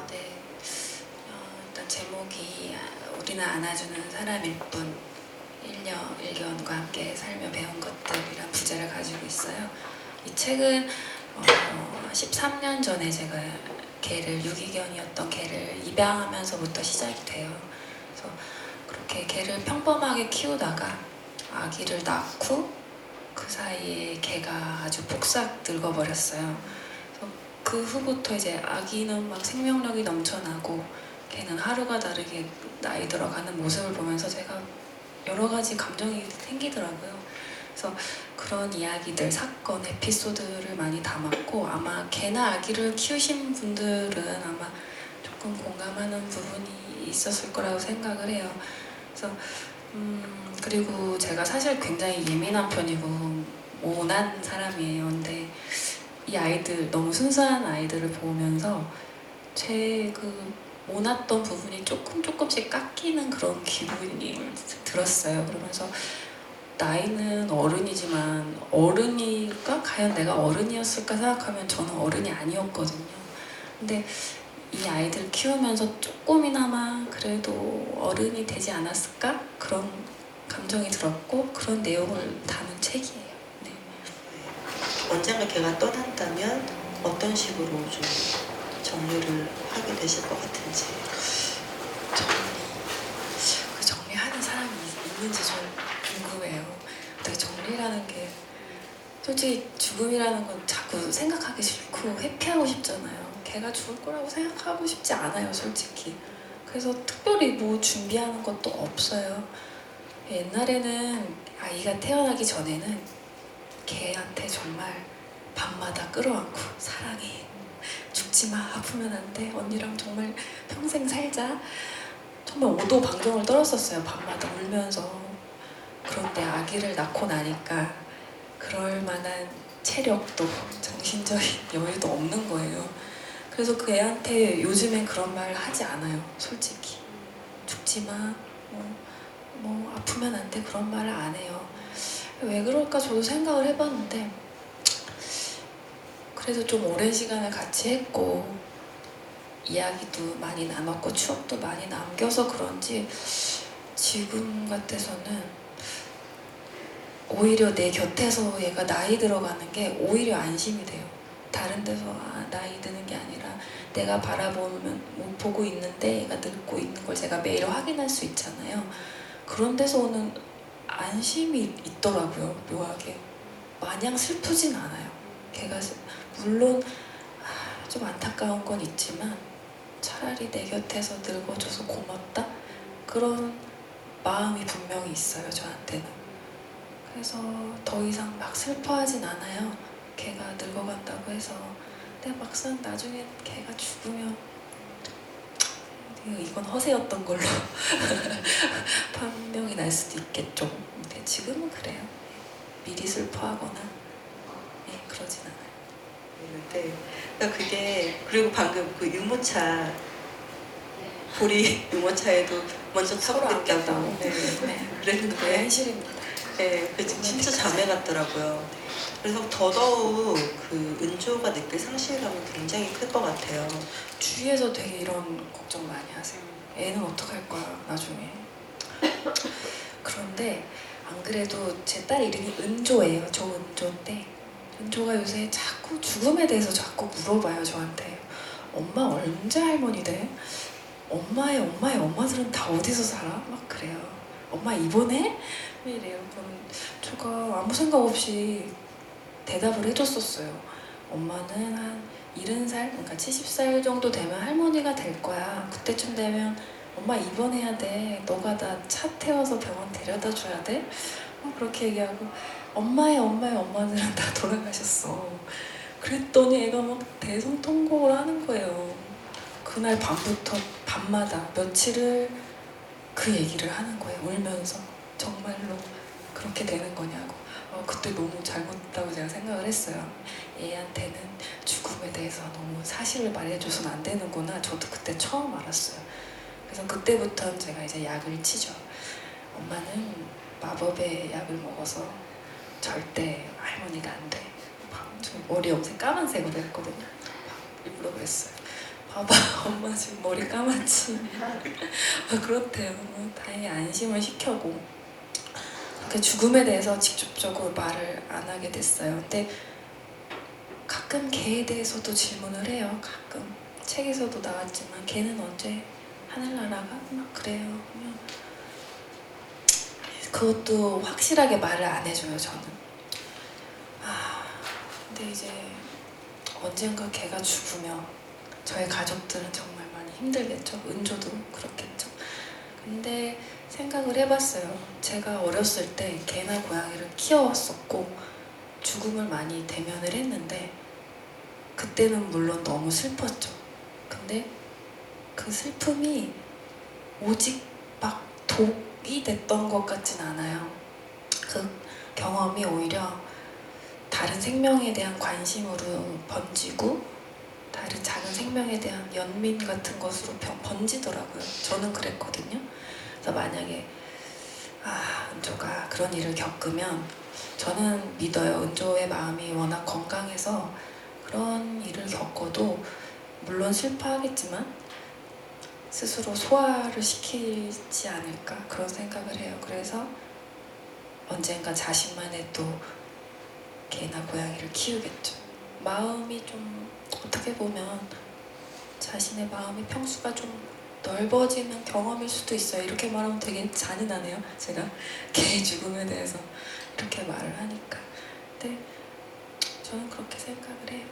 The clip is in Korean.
네. 일단 제목이 우리는 안아주는 사람일 뿐 1년과 함께 살며 배운 것들이란 부제를 가지고 있어요. 이 책은 13년 전에 제가 유기견이었던 개를 입양하면서부터 시작이 돼요. 그래서 그렇게 개를 평범하게 키우다가 아기를 낳고 그 사이에 개가 아주 폭삭 늙어버렸어요. 그 후부터 이제 아기는 막 생명력이 넘쳐나고 걔는 하루가 다르게 나이 들어가는 모습을 보면서 제가 여러 가지 감정이 생기더라고요. 그래서 그런 이야기들, 사건, 에피소드를 많이 담았고 아마 개나 아기를 키우신 분들은 아마 조금 공감하는 부분이 있었을 거라고 생각을 해요. 그래서 그리고 제가 사실 굉장히 예민한 편이고 모난 사람이에요. 근데 이 아이들, 너무 순수한 아이들을 보면서 제 모났던 부분이 조금씩 깎이는 그런 기분이 들었어요. 그러면서 나이는 어른이지만 어른이가 과연 내가 어른이었을까 생각하면 저는 어른이 아니었거든요. 근데 이 아이들 키우면서 조금이나마 그래도 어른이 되지 않았을까? 그런 감정이 들었고 그런 내용을 담은 책이에요. 네. 언젠가 걔가 떠난다면 어떤 식으로 좀 정리를 하게 되실 것 같은지. 그 정리하는 사람이 있는지 좀 궁금해요. 어떻게 정리라는 게 솔직히 죽음이라는 건 자꾸 생각하기 싫고 회피하고 싶잖아요. 걔가 죽을 거라고 생각하고 싶지 않아요, 솔직히. 그래서 특별히 뭐 준비하는 것도 없어요. 옛날에는 아이가 태어나기 전에는 걔한테 정말 밤마다 끌어안고 사랑해, 죽지마, 아프면 안 돼, 언니랑 정말 평생 살자, 정말 오도방정을 떨었었어요. 밤마다 울면서. 그런데 아기를 낳고 나니까 그럴 만한 체력도 정신적인 여유도 없는 거예요. 그래서 그 애한테 요즘엔 그런 말 하지 않아요, 솔직히. 죽지마, 뭐 아프면 안 돼, 그런 말을 안 해요. 왜 그럴까 저도 생각을 해봤는데 그래도 좀 오랜 시간을 같이 했고 이야기도 많이 나눴고 추억도 많이 남겨서 그런지 지금 같아서는 오히려 내 곁에서 얘가 나이 들어가는 게 오히려 안심이 돼요. 다른 데서 나이 드는 게 아니라 내가 못 보고 있는데 얘가 늙고 있는 걸 제가 매일 확인할 수 있잖아요. 그런 데서 오는 안심이 있더라고요, 묘하게. 마냥 슬프진 않아요. 걔가 물론 좀 안타까운 건 있지만 차라리 내 곁에서 늙어줘서 고맙다? 그런 마음이 분명히 있어요, 저한테는. 그래서 더 이상 막 슬퍼하진 않아요. 걔가 늙어간다고 해서. 근데 막상 나중에 걔가 죽으면 이건 허세였던 걸로 판명이 날 수도 있겠죠. 근데 지금은 그래요. 미리 슬퍼하거나 그러진 않아요. 네. 그러니까 그게, 그리고 방금 그 유모차, 보리 유모차에도 먼저 타고 있다고. 네. 그랬는데 그게 현실입니다. 네, 그 진짜 자매 같더라고요. 그래서 더더욱 그 은조가 느낄 상실감이 굉장히 클 것 같아요. 주위에서 되게 이런 걱정 많이 하세요. 애는 어떡할 거야, 나중에. 그런데 안 그래도 제 딸 이름이 은조예요. 조은조인데 은조가 요새 자꾸 죽음에 대해서 자꾸 물어봐요, 저한테. 엄마 언제 할머니 돼? 엄마의 엄마들은 다 어디서 살아? 막 그래요. 엄마 입원해? 이래요. 그럼 제가 아무 생각 없이 대답을 해줬었어요. 엄마는 한 70살, 그러니까 70살 정도 되면 할머니가 될 거야. 그때쯤 되면 엄마 입원해야 돼. 너가 나 차 태워서 병원 데려다 줘야 돼. 그렇게 얘기하고 엄마의 엄마들은 다 돌아가셨어. 그랬더니 애가 막 대성통곡을 하는 거예요. 그날 밤부터 밤마다 며칠을 그 얘기를 하는 거예요. 울면서. 정말로 그렇게 되는 거냐고. 그때 너무 잘못했다고 제가 생각을 했어요. 얘한테는 죽음에 대해서 너무 사실을 말해줘서는 안 되는구나. 저도 그때 처음 알았어요. 그래서 그때부터 제가 이제 약을 치죠. 엄마는 마법의 약을 먹어서 절대 할머니가 안 돼. 저 머리 염색 까만색으로 했거든요. 일부러 그랬어요. 봐봐, 엄마 지금 머리 까맣지. 그렇대요. 다행히 안심을 시켜고 그렇게 죽음에 대해서 직접적으로 말을 안 하게 됐어요. 근데 가끔 개에 대해서도 질문을 해요. 가끔 책에서도 나왔지만 개는 언제 하늘 날아가? 막 그래요. 그러면 그것도 확실하게 말을 안 해줘요. 저는. 근데 이제 언젠가 개가 죽으면 저희 가족들은 정말 많이 힘들겠죠. 은조도 그렇겠죠. 근데 생각을 해봤어요. 제가 어렸을 때 개나 고양이를 키워왔었고 죽음을 많이 대면을 했는데 그때는 물론 너무 슬펐죠. 근데 그 슬픔이 오직 막 독이 됐던 것 같진 않아요. 그 경험이 오히려 다른 생명에 대한 관심으로 번지고 다른 작은 생명에 대한 연민 같은 것으로 번지더라고요. 저는 그랬거든요. 그래서 만약에 은조가 그런 일을 겪으면 저는 믿어요. 은조의 마음이 워낙 건강해서 그런 일을 겪어도 물론 슬퍼하겠지만 스스로 소화를 시키지 않을까 그런 생각을 해요. 그래서 언젠가 자신만의 또 개나 고양이를 키우겠죠. 마음이 좀 어떻게 보면 자신의 마음의 평수가 좀 넓어지는 경험일 수도 있어요. 이렇게 말하면 되게 잔인하네요. 제가 개의 죽음에 대해서 이렇게 말을 하니까. 근데 저는 그렇게 생각을 해요.